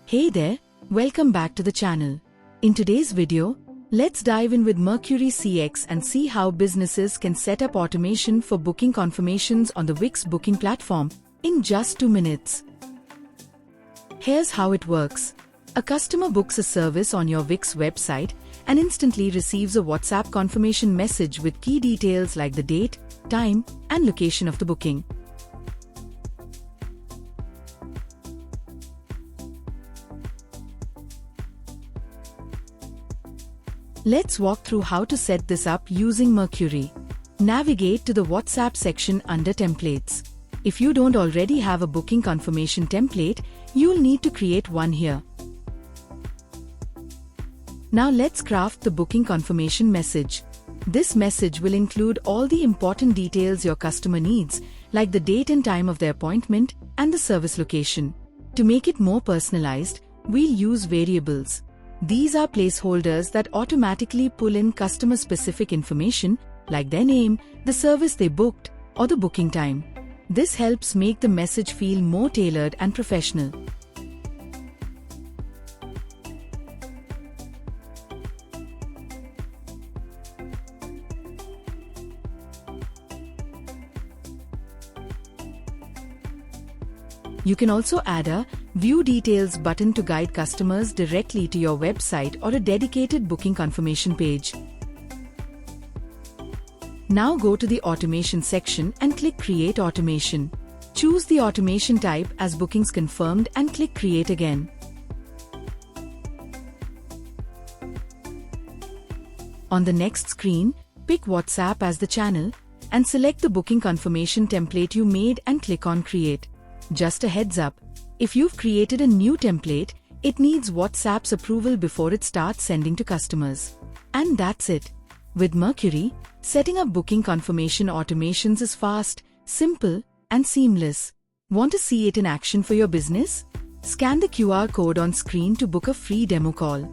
Hey there, welcome back to the channel. In today's video, let's dive in with Mercuri CX and see how businesses can set up automation for booking confirmations on the Wix Booking platform in just 2 minutes. Here's how it works. A customer books a service on your Wix website and instantly receives a WhatsApp confirmation message with key details like the date, time, and location of the booking. Let's walk through how to set this up using Mercuri. Navigate to the WhatsApp section under Templates. If you don't already have a booking confirmation template, you'll need to create one here. Now let's craft the booking confirmation message. This message will include all the important details your customer needs, like the date and time of their appointment and the service location. To make it more personalized, we'll use variables. These are placeholders that automatically pull in customer-specific information like their name, the service they booked, or the booking time. This helps make the message feel more tailored and professional. You can also add a View Details button to guide customers directly to your website or a dedicated booking confirmation page. Now go to the Automation section and click Create Automation. Choose the automation type as Bookings Confirmed and click Create again. On the next screen, pick WhatsApp as the channel and select the booking confirmation template you made and click on Create. Just a heads up, if you've created a new template, it needs WhatsApp's approval before it starts sending to customers. And that's it. With Mercuri, setting up booking confirmation automations is fast, simple, and seamless. Want to see it in action for your business? Scan the QR code on screen to book a free demo call.